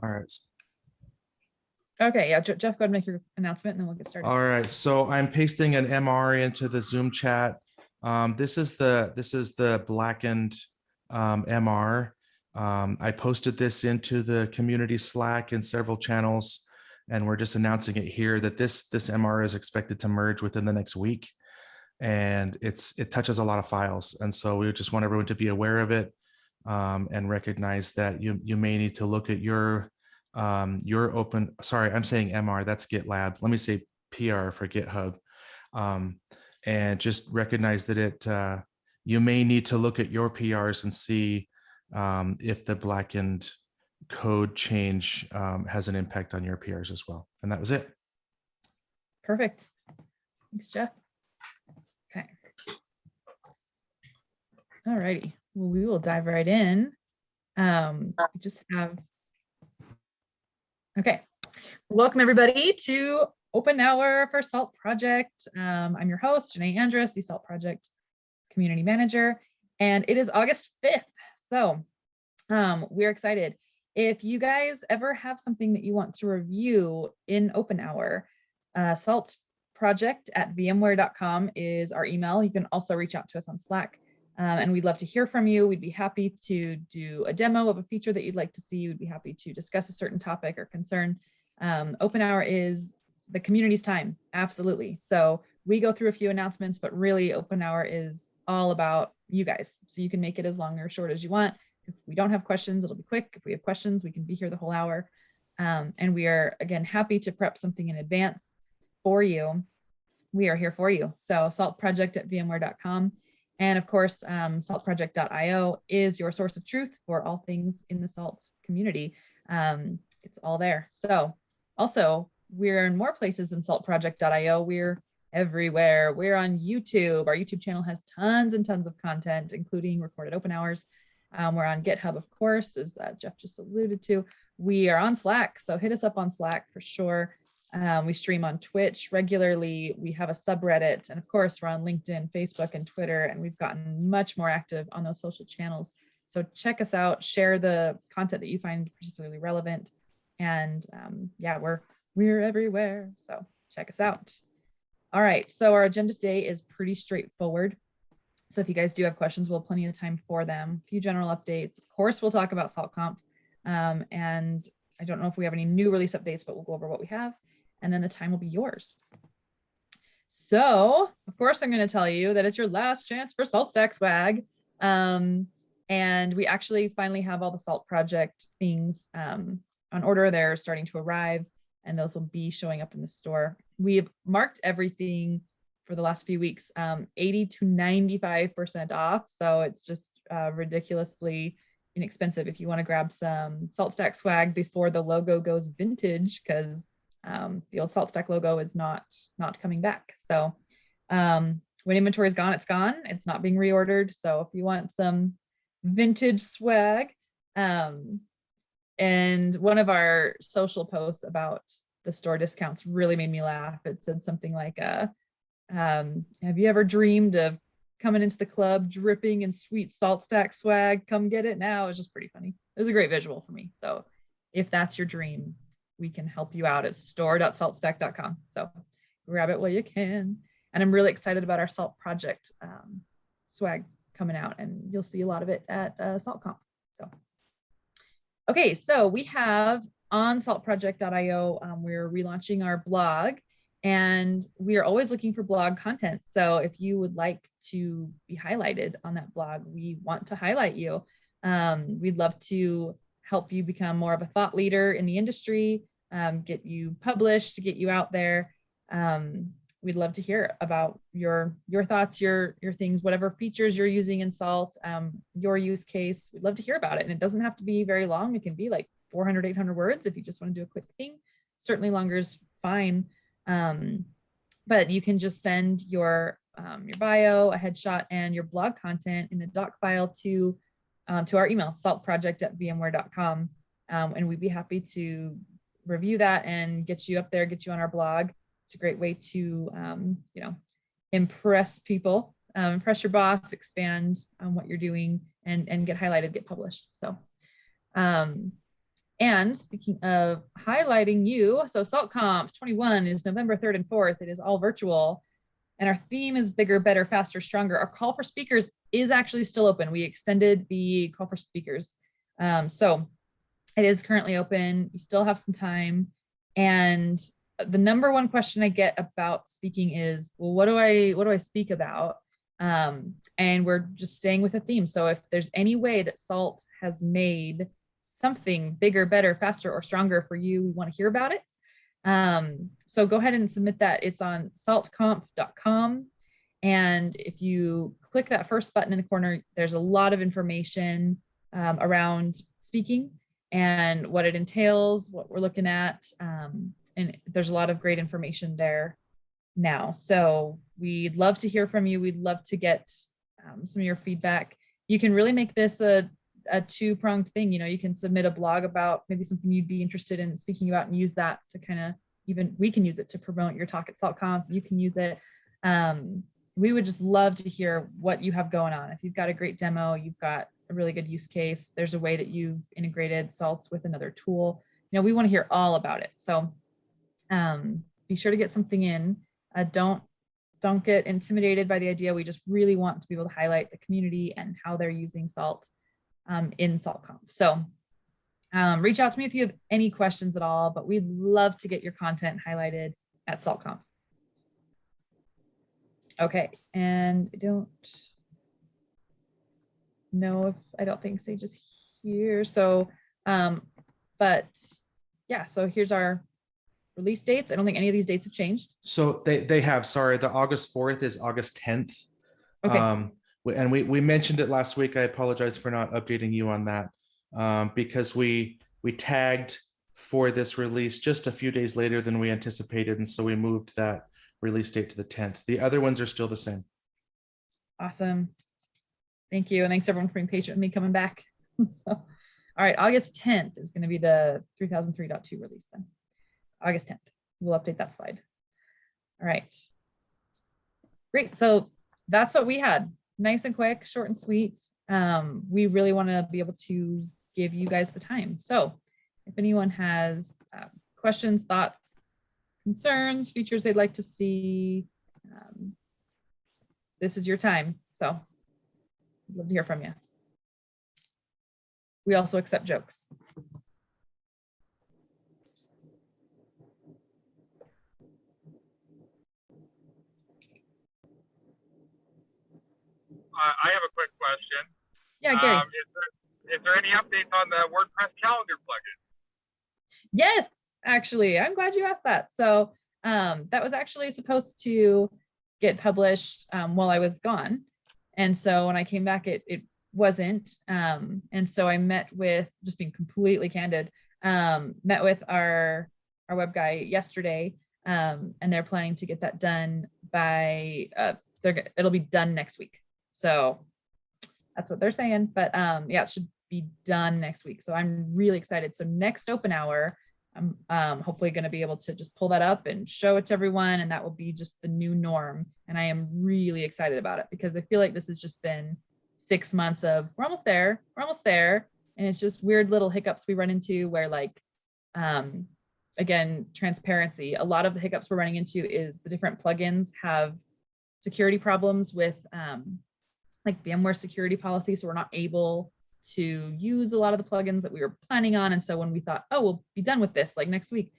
All right. Okay, yeah, Jeff, go ahead and make your announcement and then we'll get started. All right. So I'm pasting an MR into the Zoom chat. This is the blackened MR. I posted this into the community Slack in several channels, and we're just announcing it here that this MR is expected to merge within the next week, and it touches a lot of files, and so we just want everyone to be aware of it, and recognize that you may need to look at your open. Sorry, I'm saying MR. That's GitLab. Let me say PR for GitHub, um, and just recognize that you may need to look at your PRs and see if the blackened code change has an impact on your PRs as well. And that was it. Perfect. Thanks, Jeff. Okay. All righty. Well, we will dive right in. We just have. Okay. Welcome everybody to Open Hour for SALT Project. I'm your host, Janae Andrus, the SALT Project Community Manager, and it is August 5th. So we're excited. If you guys ever have something that you want to review in Open Hour, saltproject@vmware.com is our email. You can also reach out to us on Slack, and we'd love to hear from you. We'd be happy to do a demo of a feature that you'd like to see. We'd be happy to discuss a certain topic or concern. Open Hour is the community's time, absolutely. So we go through a few announcements, but really Open Hour is all about you guys. So you can make it as long or short as you want. If we don't have questions, it'll be quick. If we have questions, we can be here the whole hour. And we are, again, happy to prep something in advance for you. We are here for you. So saltproject@vmware.com. And of course, saltproject.io is your source of truth for all things in the SALT community. It's all there. So also, we're in more places than saltproject.io. We're everywhere. We're on YouTube. Our YouTube channel has tons and tons of content, including recorded open hours. We're on GitHub, of course, as Jeff just alluded to. We are on Slack, so hit us up on Slack for sure. We stream on Twitch regularly. We have a subreddit, and of course, we're on LinkedIn, Facebook, and Twitter, and we've gotten much more active on those social channels. So check us out, share the content that you find particularly relevant, and yeah, we're everywhere. So check us out. All right, so our agenda today is pretty straightforward. So if you guys do have questions, we'll have plenty of time for them. A few general updates. Of course, we'll talk about SaltConf. And I don't know if we have any new release updates, but we'll go over what we have. And then the time will be yours. So, of course, I'm going to tell you that it's your last chance for SaltStack swag. And we actually finally have all the SALT project things on order. They're starting to arrive, and those will be showing up in the store. We've marked everything for the last few weeks, 80 to 95% off. So it's just ridiculously inexpensive if you want to grab some SaltStack swag before the logo goes vintage, because the old SaltStack logo is not coming back. So when inventory is gone, it's gone. It's not being reordered. So if you want some vintage swag, and one of our social posts about the store discounts really made me laugh. It said something like, have you ever dreamed of coming into the club dripping in sweet SaltStack swag? Come get it now. It's just pretty funny. It was a great visual for me. So if that's your dream, we can help you out at store.saltstack.com. So grab it while you can. And I'm really excited about our SALT project swag coming out, and you'll see a lot of it at SaltConf. So, okay, so we have on saltproject.io, we're relaunching our blog, and we are always looking for blog content. So if you would like to be highlighted on that blog, we want to highlight you. We'd love to help you become more of a thought leader in the industry, get you published, get you out there. We'd love to hear about your thoughts, your things, whatever features you're using in SALT, your use case. We'd love to hear about it. And it doesn't have to be very long. It can be like 400, 800 words if you just want to do a quick thing. Certainly longer is fine. But you can just send your bio, a headshot, and your blog content in a doc file to our email, saltproject@vmware.com. And we'd be happy to review that and get you up there, get you on our blog. It's a great way to, impress people, impress your boss, expand on what you're doing, and get highlighted, get published. So And speaking of highlighting you, so SaltConf 21 is November 3rd and 4th. It is all virtual. And our theme is bigger, better, faster, stronger. Our call for speakers is actually still open. We extended the call for speakers. So it is currently open. You still have some time. And the number one question I get about speaking is, well, what do I speak about? And we're just staying with a theme. So if there's any way that SALT has made something bigger, better, faster, or stronger for you, we want to hear about it. So go ahead and submit that. It's on saltconf.com. And if you click that first button in the corner, there's a lot of information around speaking and what it entails, what we're looking at. And there's a lot of great information there now. So we'd love to hear from you. We'd love to get some of your feedback. You can really make this a two-pronged thing. You know, you can submit a blog about maybe something you'd be interested in speaking about and use that to kind of, even we can use it to promote your talk at SaltConf. You can use it. We would just love to hear what you have going on. If you've got a great demo, you've got a really good use case, there's a way that you've integrated salts with another tool. You know, we want to hear all about it. So be sure to get something in. Don't get intimidated by the idea. We just really want to be able to highlight the community and how they're using SALT in SaltConf. So reach out to me if you have any questions at all, but we'd love to get your content highlighted at SaltConf. Okay, and I don't know if, I don't think Sage is here. So, but yeah, so here's our release dates. I don't think any of these dates have changed. So they have, sorry, the August 4th is August 10th. Okay. And we mentioned it last week. I apologize for not updating you on that because we tagged for this release just a few days later than we anticipated. And so we moved that release date to the 10th. The other ones are still the same. Awesome. Thank you. And thanks everyone for being patient with me coming back. So, all right, August 10th is going to be the 3003.2 release then. August 10th. We'll update that slide. All right. Great. So that's what we had. Nice and quick, short and sweet. We really want to be able to give you guys the time. So if anyone has questions, thoughts, concerns, features they'd like to see, this is your time. So I'd love to hear from you. We also accept jokes. I have a quick question. Yeah, Gary. Is there any updates on the WordPress calendar plugin? Yes, actually, I'm glad you asked that. So that was actually supposed to get published while I was gone. And so when I came back, it wasn't. And so I met with, just being completely candid, met with our web guy yesterday, and they're planning to get that done by, it'll be done next week. So that's what they're saying, but yeah, it should be done next week. So I'm really excited. So next open hour, I'm hopefully going to be able to just pull that up and show it to everyone. And that will be just the new norm. And I am really excited about it because I feel like this has just been 6 months of, we're almost there. And it's just weird little hiccups we run into where, like, again, transparency. A lot of the hiccups we're running into is the different plugins have security problems with like VMware security policy. So we're not able to use a lot of the plugins that we were planning on. And so when we thought, oh, we'll be done with this like next week,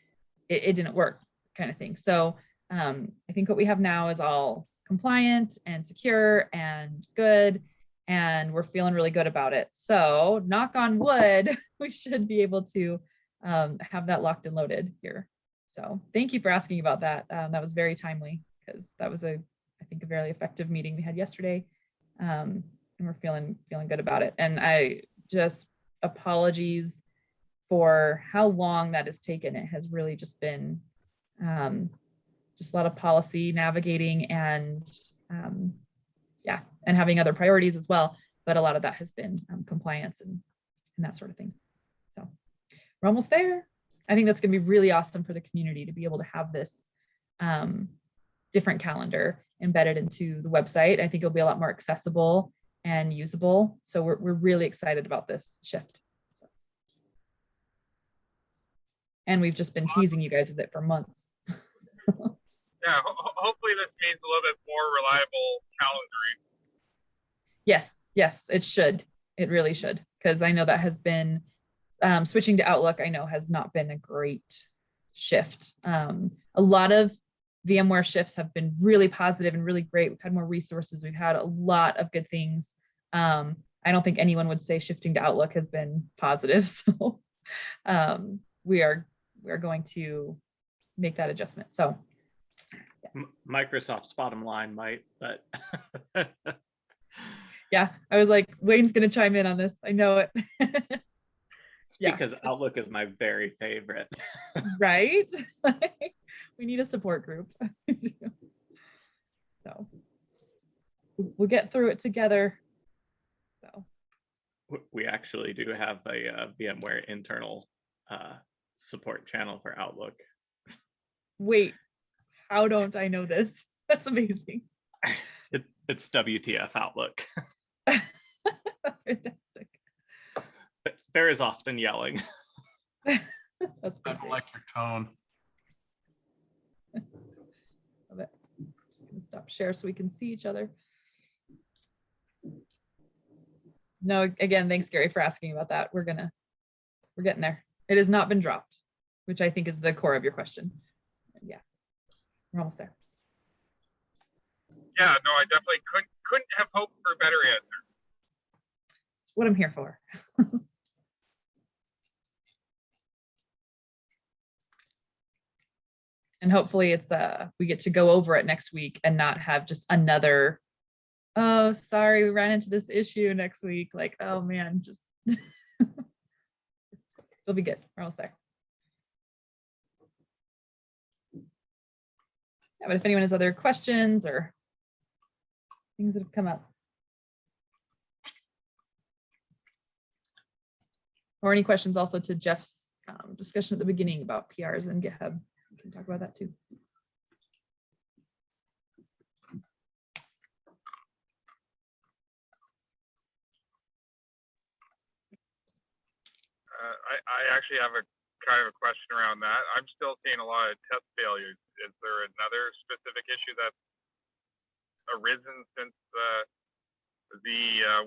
it didn't work, kind of thing. So I think what we have now is all compliant and secure and good, and we're feeling really good about it. So knock on wood, we should be able to have that locked and loaded here. So thank you for asking about that. That was very timely because that was I think a very effective meeting we had yesterday. And we're feeling good about it. And I just, apologies for how long that has taken. It has really just been just a lot of policy navigating and yeah, and having other priorities as well. But a lot of that has been compliance and that sort of thing. So we're almost there. I think that's going to be really awesome for the community to be able to have this different calendar embedded into the website. I think it'll be a lot more accessible and usable. So we're really excited about this shift. And we've just been teasing you guys with it for months. Yeah, hopefully this means a little bit more reliable calendaring. Yes, it should. It really should. Because I know that has been, switching to Outlook, I know has not been a great shift. A lot of VMware shifts have been really positive and really great. We've had more resources. We've had a lot of good things. I don't think anyone would say shifting to Outlook has been positive. So we are going to make that adjustment. So Microsoft's bottom line might, but yeah, I was like, Wayne's going to chime in on this. I know it. Yeah. Because Outlook is my very favorite. Right? We need a support group. So we'll get through it together. So We actually do have a VMware internal support channel for Outlook. wait, how don't I know this? That's amazing. It's WTF Outlook. That's fantastic. There is often yelling. That's I pretty don't great. like your tone. Love it. Just gonna stop share so we can see each other. No, again, thanks, Gary, for asking about that. We're getting there. It has not been dropped, which I think is the core of your question. Yeah, we're almost there. Yeah, no, I definitely couldn't have hoped for a better answer. It's what I'm here for. And hopefully it's we get to go over it next week and not have just another, oh, sorry, we ran into this issue next week. Like, oh man, just it'll be good. We're almost there. Yeah, but if anyone has other questions or things that have come up, or any questions also to Jeff's discussion at the beginning about PRs and GitHub, we can talk about that too. I actually have a kind of a question around that. I'm still seeing a lot of test failures. Is there another specific issue that's arisen since the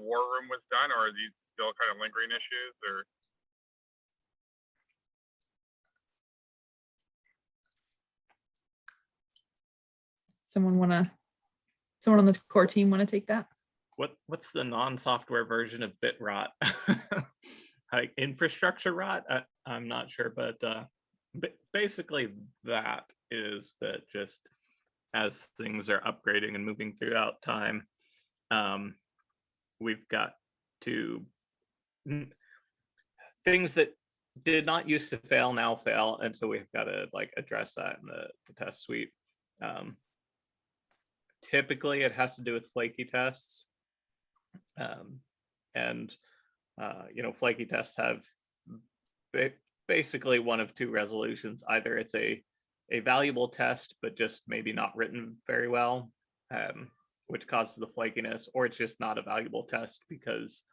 war room was done, or are these still kind of lingering issues? Or Someone on the core team want to take that? What's the non-software version of bit rot? Like infrastructure rot? I'm not sure, but basically that is that just as things are upgrading and moving throughout time, we've got to things that did not used to fail now fail, and so we've got to like address that in the test suite. Typically it has to do with flaky tests, and flaky tests have basically one of two resolutions. Either it's a valuable test but just maybe not written very well, which causes the flakiness, or it's just not a valuable test because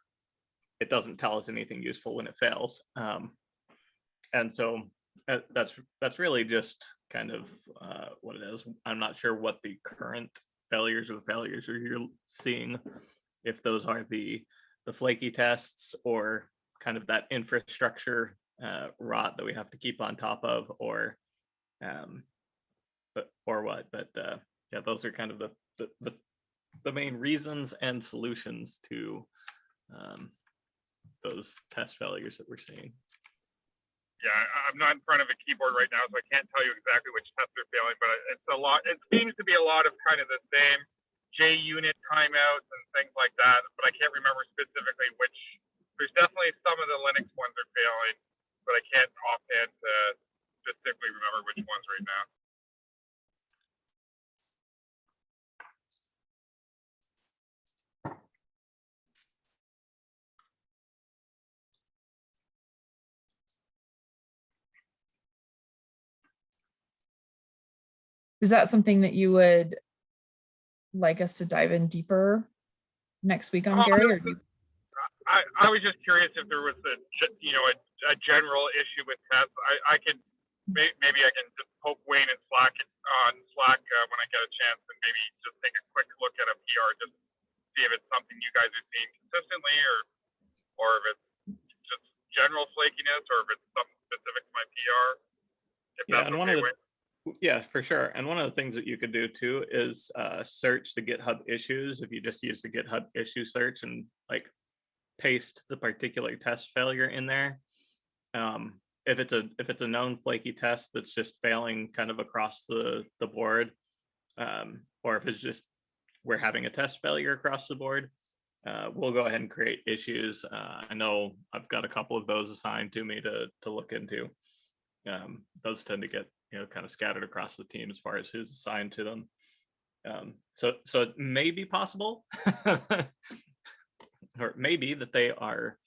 it doesn't tell us anything useful when it fails. And so that's really just kind of what it is. I'm not sure what the current failures are you're seeing, if those are the flaky tests or kind of that infrastructure rot that we have to keep on top of, or what. But yeah, those are kind of the main reasons and solutions to those test failures that we're seeing. yeah, I'm not in front of a keyboard right now, so I can't tell you exactly which tests are failing, but it's a lot. It seems to be a lot of kind of the same JUnit timeouts and things like that, but I can't remember specifically which. There's definitely some of the Linux ones are failing, but I can't offhand specifically remember which ones right now. Is that something that you would like us to dive in deeper next week on, Gary? Or do you... I was just curious if there was a general issue with tests. I could maybe I can just poke Wayne and Slack when I get a chance, and maybe just take a quick look at a PR, just see if it's something you guys are seeing consistently, or if it's just general flakiness, or if it's something specific to my PR. If Yeah, that's and one okay, of the Wayne. yeah, for sure. And one of the things that you could do too is search the GitHub issues. If you just use the GitHub issue search and like paste the particular test failure in there. If it's a known flaky test that's just failing kind of across the board, or if it's just we're having a test failure across the board, we'll go ahead and create issues. I know I've got a couple of those assigned to me to look into. Those tend to get kind of scattered across the team as far as who's assigned to them. So it may be possible, or it may be that they are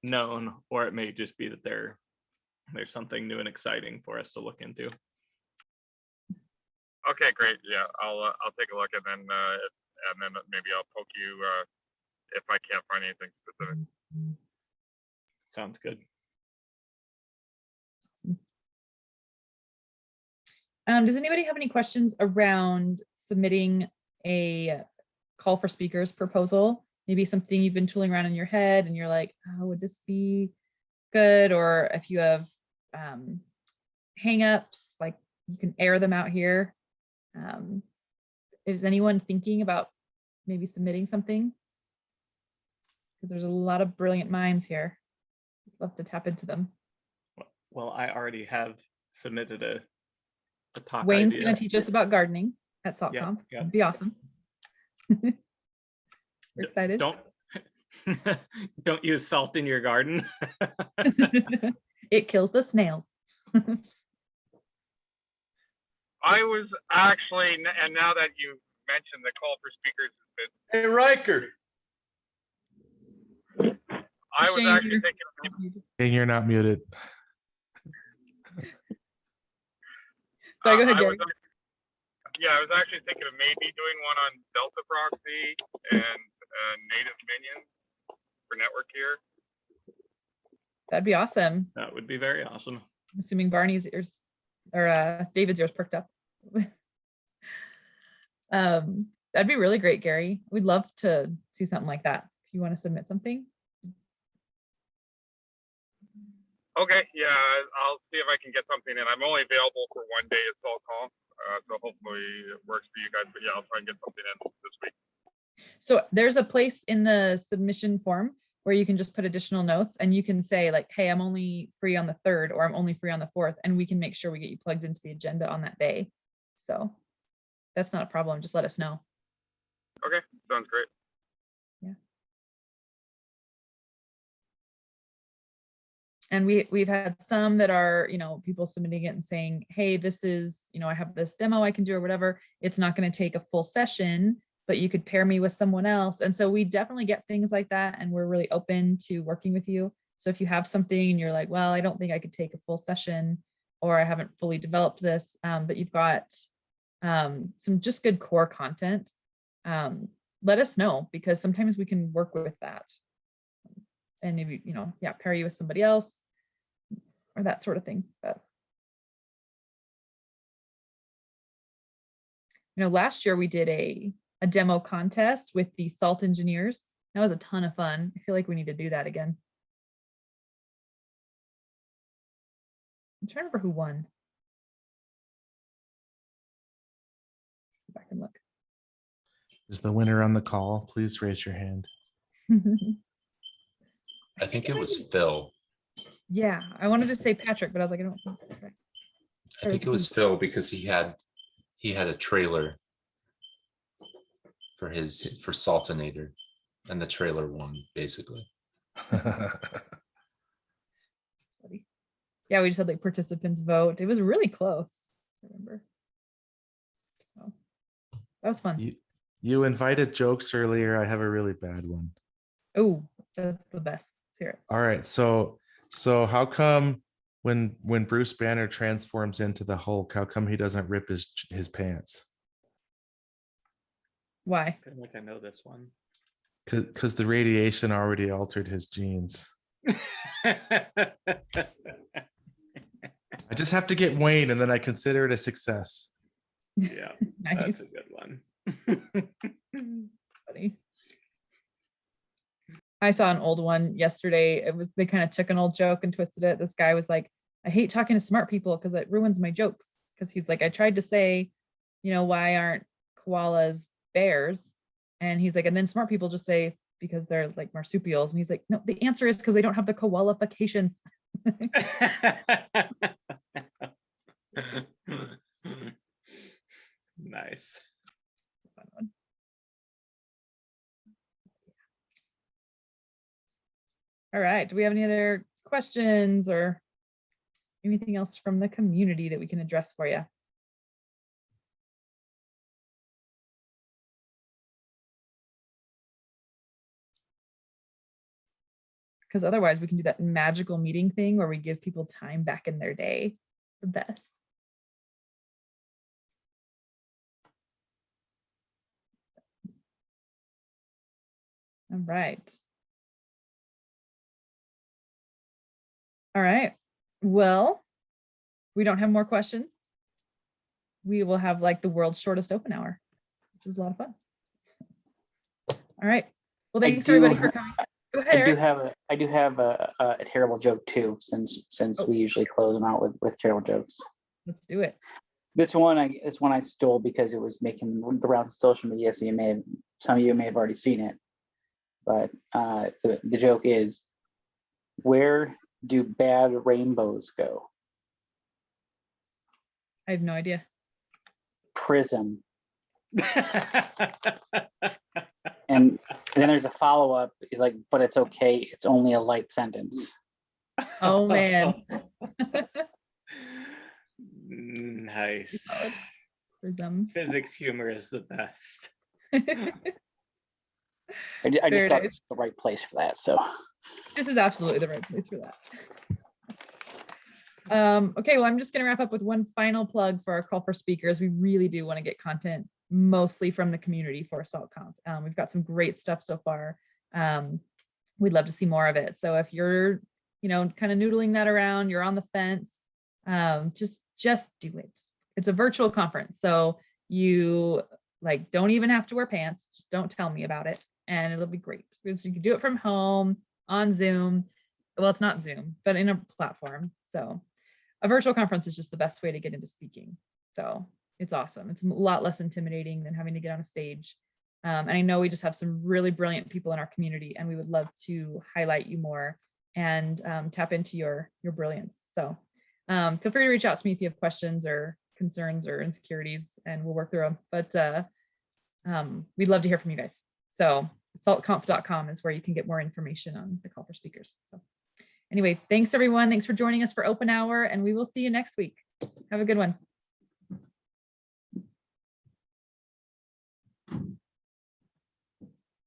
known, or it may just be that there's something new and exciting for us to look into. Okay, great. Yeah, I'll take a look, and then maybe I'll poke you if I can't find anything specific. Sounds good. Does anybody have any questions around submitting a call for speakers proposal? Maybe something you've been tooling around in your head and you're like, oh, would this be good? Or if you have hang-ups, like you can air them out here. Is anyone thinking about maybe submitting something? Because there's a lot of brilliant minds here. I'd love to tap into them. Well, I already have submitted a talk Wayne's idea. gonna teach us about gardening at SaltConf. Yeah. That'd be awesome. We're excited. Don't use salt in your garden. It kills the snails. I was actually, and now that you mentioned the call for speakers, Hey, Riker. I was Shane, actually you're- thinking. And you're not muted. Sorry, go ahead, I Gary. was actually thinking of maybe doing one on Delta Proxy and native minions for network here. That'd be awesome. That would be very awesome. I'm assuming Barney's ears or David's ears perked up. That'd be really great, Gary. We'd love to see something like that. If you want to submit something. Okay, yeah, I'll see if I can get something in. I'm only available for one day at SaltConf, so hopefully it works for you guys. But yeah, I'll try and get something in this week. So there's a place in the submission form where you can just put additional notes and you can say like, hey, I'm only free on the 3rd or I'm only free on the 4th, and we can make sure we get you plugged into the agenda on that day. So that's not a problem. Just let us know. Okay, sounds great. And we've had some that are, people submitting it and saying, hey, this is, I have this demo I can do or whatever. It's not going to take a full session, but you could pair me with someone else. And so we definitely get things like that. And we're really open to working with you. So if you have something and you're like, well, I don't think I could take a full session, or I haven't fully developed this, but you've got some just good core content, let us know, because sometimes we can work with that. And maybe, pair you with somebody else or that sort of thing. But, last year we did a demo contest with the salt engineers. That was a ton of fun. I feel like we need to do that again. I'm trying to remember who won. Go back and look. Is the winner on the call? Please raise your hand. I think it was Phil. Yeah, I wanted to say Patrick, but I was like, I don't think that's right. I think it was Phil because he had a trailer for Saltinator, and the trailer won basically. Yeah, we just had like participants vote. It was really close, I remember. So that was fun. You invited jokes earlier. I have a really bad one. Oh, that's the best. Let's hear it. All right, so how come when Bruce Banner transforms into the Hulk, how come he doesn't rip his pants? Why? I feel like I know this one. Because the radiation already altered his genes. I just have to get Wayne, and then I consider it a success. Yeah, Nice. that's a good one. Funny. I saw an old one yesterday. They kind of took an old joke and twisted it. This guy was like, I hate talking to smart people because it ruins my jokes. Because he's like, I tried to say, why aren't koalas bears? And he's like, and then smart people just say, because they're like marsupials. And he's like, no, the answer is because they don't have the qualifications. Nice. Fun one. All right. Do we have any other questions or anything else from the community that we can address for you? Because otherwise we can do that magical meeting thing where we give people time back in their day. The best. All right. All right. Well, we don't have more questions. We will have like the world's shortest open hour, which is a lot of fun. All right. Well, thanks everybody for coming. Go ahead, Eric. I do have a terrible joke too, since we usually close them out with terrible jokes. Let's do it. This one I stole because it was making the rounds of social media, so some of you may have already seen it. But the joke is, where do bad rainbows go? I have no idea. Prism. And then there's a follow-up. He's like, but it's okay. It's only a light sentence. Oh man. Nice. Prism. Physics humor is the best. I just Very thought nice. it's the right place for that. So This is absolutely the right place for that. Okay, well, I'm just going to wrap up with one final plug for our call for speakers. We really do want to get content mostly from the community for SaltConf. We've got some great stuff so far. We'd love to see more of it. So if you're, kind of noodling that around, you're on the fence, just do it. It's a virtual conference, so you don't even have to wear pants. Just don't tell me about it, and it'll be great. You can do it from home on Zoom. Well, it's not Zoom, but in a platform. So a virtual conference is just the best way to get into speaking. So it's awesome. It's a lot less intimidating than having to get on a stage. And I know we just have some really brilliant people in our community, and we would love to highlight you more and tap into your brilliance. So feel free to reach out to me if you have questions or concerns or insecurities, and we'll work through them. But we'd love to hear from you guys. So saltconf.com is where you can get more information on the call for speakers. So anyway, thanks everyone. Thanks for joining us for open hour, and we will see you next week. Have a good one.